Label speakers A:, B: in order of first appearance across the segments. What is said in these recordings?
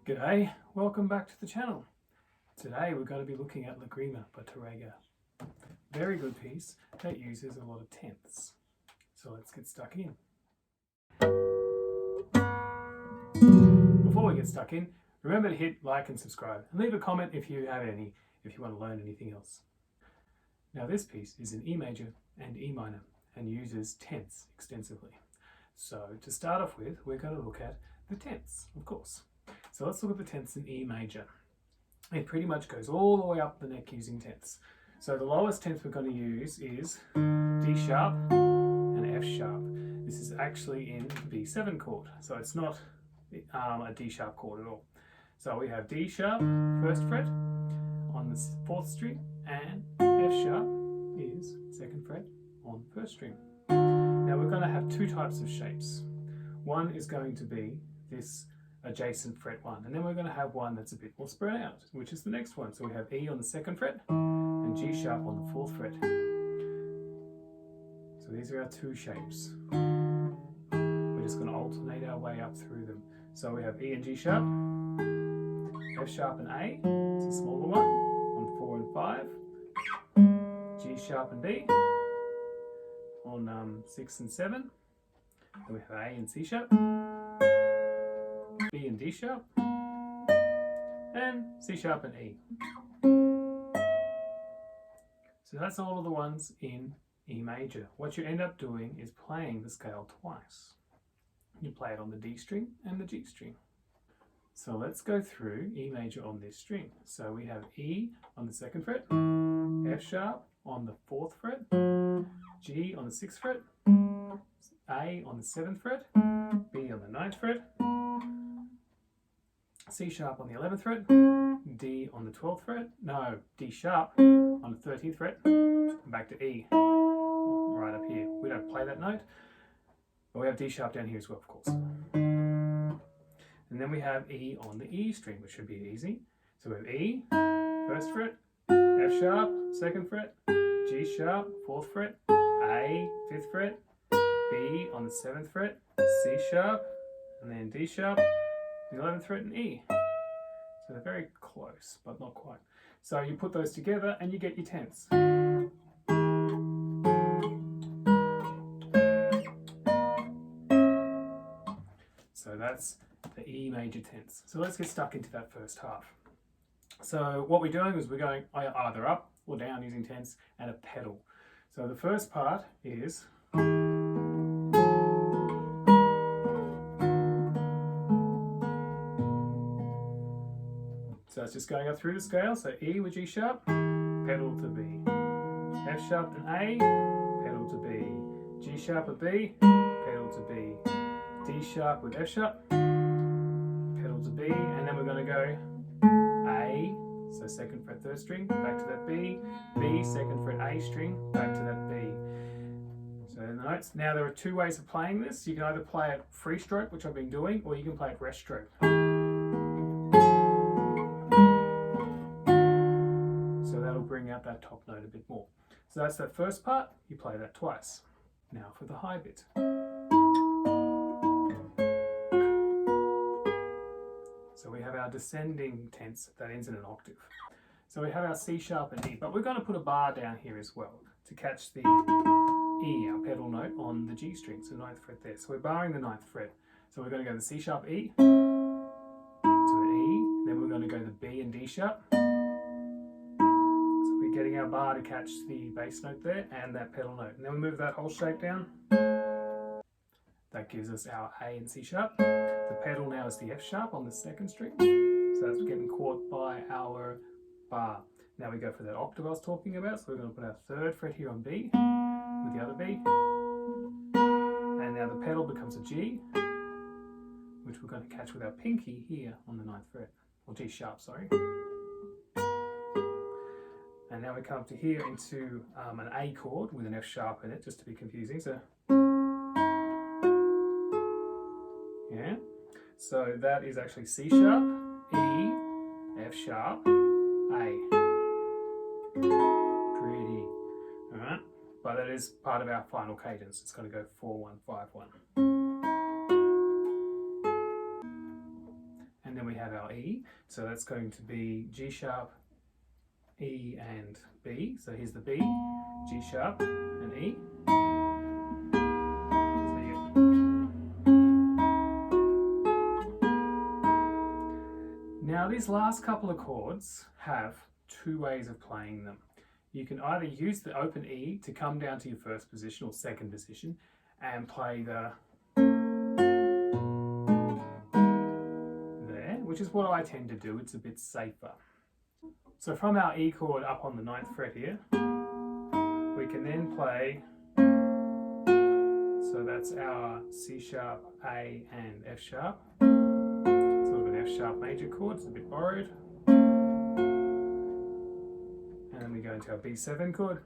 A: G'day, welcome back to the channel. Today we're going to be looking at Grima by Tarrega. Very good piece that uses a lot of tenths. So let's get stuck in. Before we get stuck in, remember to hit like and subscribe and leave a comment if you have any, if you want to learn anything else. Now this piece is in E major and E minor and uses tenths extensively. So to start off with, we're going to look at the tenths, of course. So let's look at the tenths in E major. It pretty much goes all the way up the neck using tenths. So the lowest tenth we're going to use is D sharp and F sharp. This is actually in the B7 chord, so it's not a D sharp chord at all. So we have D sharp, first fret, on the fourth string, and F sharp is second fret on the first string. Now we're going to have two types of shapes. One is going to be this adjacent fret one, and then we're going to have one that's a bit more spread out, which is the next one. So we have E on the second fret and G sharp on the fourth fret. So these are our two shapes. We're just going to alternate our way up through them. So we have E and G sharp, F sharp and A, it's a smaller one, on 4 and 5, G sharp and B on 6 and 7, then we have A and C sharp, B and D sharp, and C sharp and E. So that's all of the ones in E major. What you end up doing is playing the scale twice. You play it on the D string and the G string. So let's go through E major on this string. So we have E on the second fret, F sharp on the fourth fret, G on the sixth fret, A on the seventh fret, B on the ninth fret, C sharp on the 11th fret, D on the 12th fret, no, D sharp on the 13th fret, and back to E, right up here. We don't play that note, but we have D sharp down here as well, of course. And then we have E on the E string, which should be easy. So we have E, first fret, F sharp, second fret, G sharp, fourth fret, A, fifth fret, B on the 7th fret, C sharp, and then D sharp, the 11th fret and E. So they're very close, but not quite. So you put those together and you get your tenths. So that's the E major tenths. So let's get stuck into that first half. So what we're doing is we're going either up or down using tenths and a pedal. So the first part is so it's just going up through the scale. So E with G sharp, pedal to B. F sharp and A, pedal to B. G sharp and B, pedal to B. D sharp with F sharp, pedal to B. And then we're going to go A, so second fret third string, back to that B. B, second fret A string, back to that B. So in the notes, now there are two ways of playing this. You can either play it free stroke, which I've been doing, or you can play it rest stroke. Bring out that top note a bit more. So that's that first part, you play that twice. Now for the high bit. So we have our descending tenths that ends in an octave. So we have our C sharp and E, but we're going to put a bar down here as well to catch the E, our pedal note, on the G string, so 9th fret there. So we're barring the 9th fret. So we're going to go the C sharp E to an E, then we're going to go the B and D sharp. Getting our bar to catch the bass note there and that pedal note. And then we move that whole shape down. That gives us our A and C sharp. The pedal now is the F sharp on the second string. So that's getting caught by our bar. Now we go for that octave I was talking about. So we're going to put our third fret here on B with the other B. And now the pedal becomes a G, which we're going to catch with our pinky here on the 9th fret. Or G sharp, sorry. And now we come up to here into an A chord with an F sharp in it, just to be confusing. So, yeah. So that is actually C sharp, E, F sharp, A. Pretty. Alright. But that is part of our final cadence. It's going to go 4-1-5-1. And then we have our E. So that's going to be G sharp, E and B. So here's the B, G sharp and E. Now these last couple of chords have two ways of playing them. You can either use the open E to come down to your first position or second position and play the there, which is what I tend to do. It's a bit safer. So from our E chord up on the 9th fret here, we can then play, so that's our C sharp, A and F sharp. Sort of an F sharp major chord, it's a bit borrowed. And then we go into our B7 chord.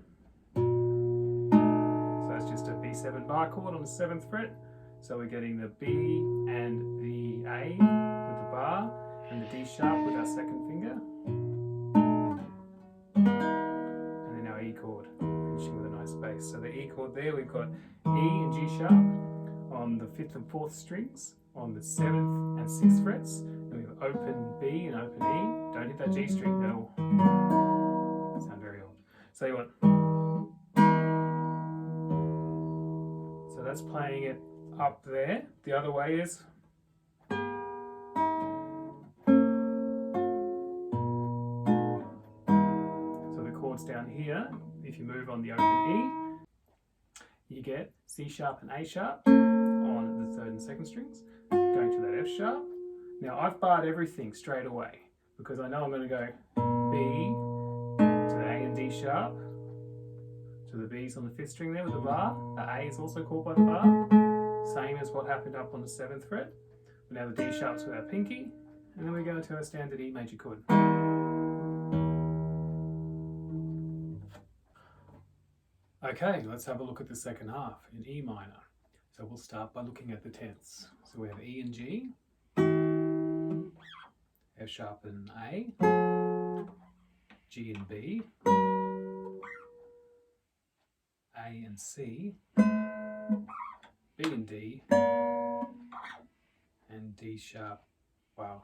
A: So that's just a B7 bar chord on the 7th fret. So we're getting the B and the A with the bar and the D sharp with our second finger. And then our E chord, finishing with a nice bass. So the E chord there, we've got E and G sharp on the 5th and 4th strings, on the 7th and 6th frets. And we have open B and open E. Don't hit that G string, that'll sound very odd. So you want. So that's playing it up there. The other way is. So the chords down here, if you move on the open E, you get C sharp and A sharp on the 3rd and 2nd strings, going to that F sharp. Now I've barred everything straight away because I know I'm going to go B to the A and D sharp, to the B's on the 5th string there with the bar. The A is also called by the bar, same as what happened up on the 7th fret. But now the D sharps with our pinky, and then we go into our standard E major chord. Okay, let's have a look at the second half in E minor. So we'll start by looking at the tenths. So we have E and G, F sharp and A, G and B, A and C, B and D, and D sharp. Wow,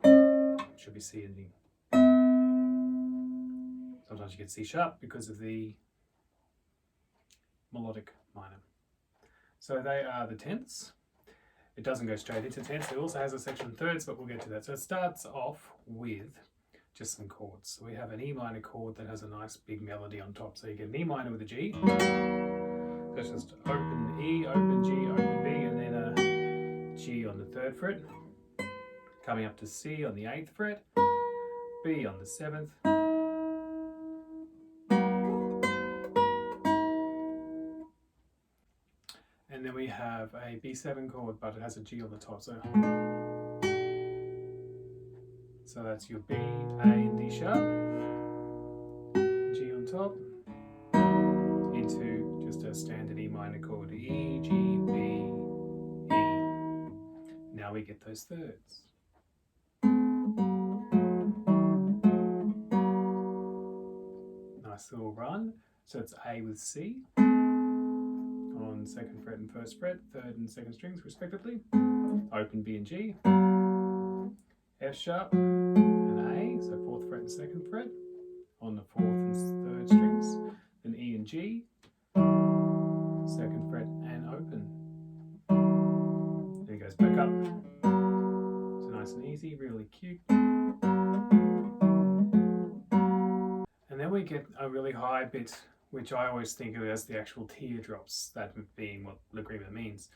A: should be C and D. Sometimes you get C sharp because of the melodic minor. So they are the tenths. It doesn't go straight into tenths. It also has a section of thirds, but we'll get to that. So it starts off with just some chords. So we have an E minor chord that has a nice big melody on top. So you get an E minor with a G. That's just open E, open G, open B, and then a G on the 3rd fret. Coming up to C on the 8th fret, B on the 7th, and then we have a B7 chord, but it has a G on the top. So that's your B, A and D sharp, G on top, into just a standard E minor chord, E, G, B, E. Now we get those thirds. Nice little run. So it's A with C on 2nd fret and 1st fret, 3rd and 2nd strings respectively. Open B and G, F sharp and A, so 4th fret and 2nd fret on the 4th and 3rd strings. Then E and G, 2nd fret and open. Then it goes back up. So nice and easy, really cute. And then we get a really high bit, which I always think of as the actual teardrops, that being what the Grima means.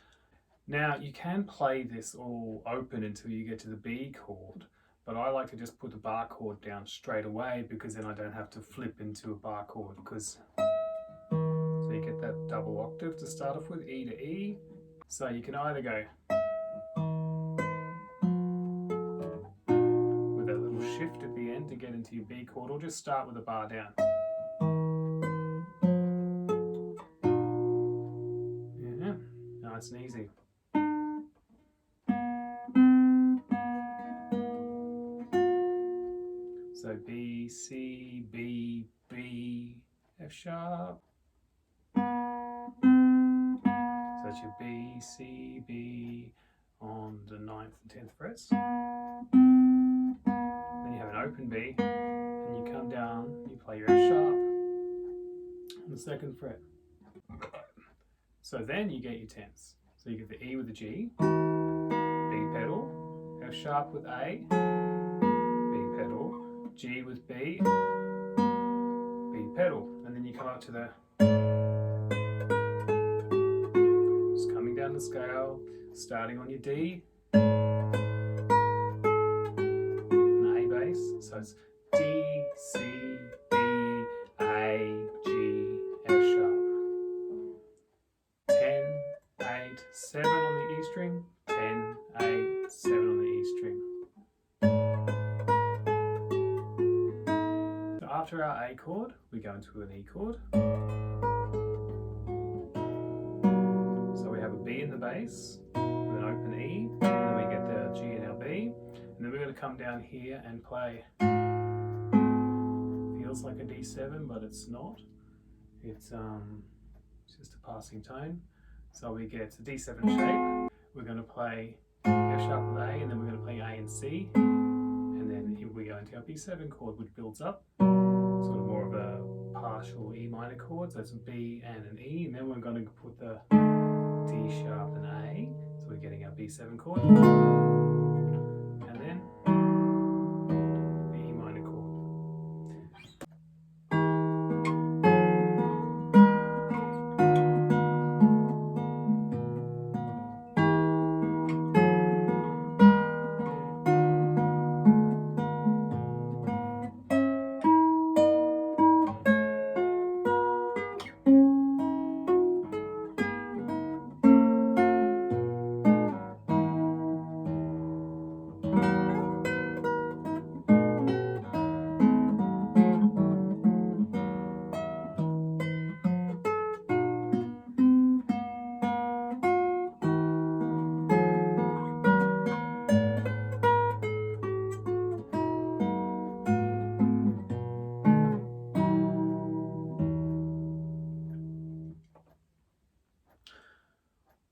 A: Now you can play this all open until you get to the B chord, but I like to just put the bar chord down straight away because then I don't have to flip into a bar chord. So you get that double octave to start off with, E to E. So you can either go with a little shift at the end to get into your B chord, or just start with a bar down. Yeah, nice and easy. So B, C, B, B, F sharp. So that's your B, C, B on the 9th and 10th frets. B, and you come down, you play your F sharp on the 2nd fret. So then you get your tenths. So you get the E with the G, B pedal, F sharp with A, B pedal, G with B, B pedal, and then you come up to the, just coming down the scale, starting on your D, and A bass, so it's D, C, B, A, G, F sharp. 10, 8, 7 on the E string, 10, 8, 7 on the E string. So after our A chord, we go into an E chord. So we have a B in the bass, with an open E, and then we get the G in our B, and then we're going to come down here and play. Feels like a D7, but it's not. It's just a passing tone. So we get a D7 shape. We're going to play F sharp with A, and then we're going to play A and C, and then here we go into our B7 chord, which builds up, sort of more of a partial E minor chord. So it's a B and an E, and then we're going to put the D sharp and A. So we're getting our B7 chord, and then the E minor chord.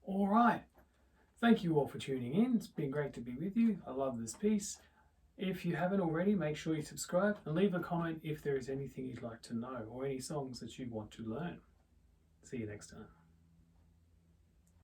A: All right, thank you all for tuning in. It's been great to be with you. I love this piece. If you haven't already, make sure you subscribe and leave a comment if there is anything you'd like to know or any songs that you want to learn. See you next time.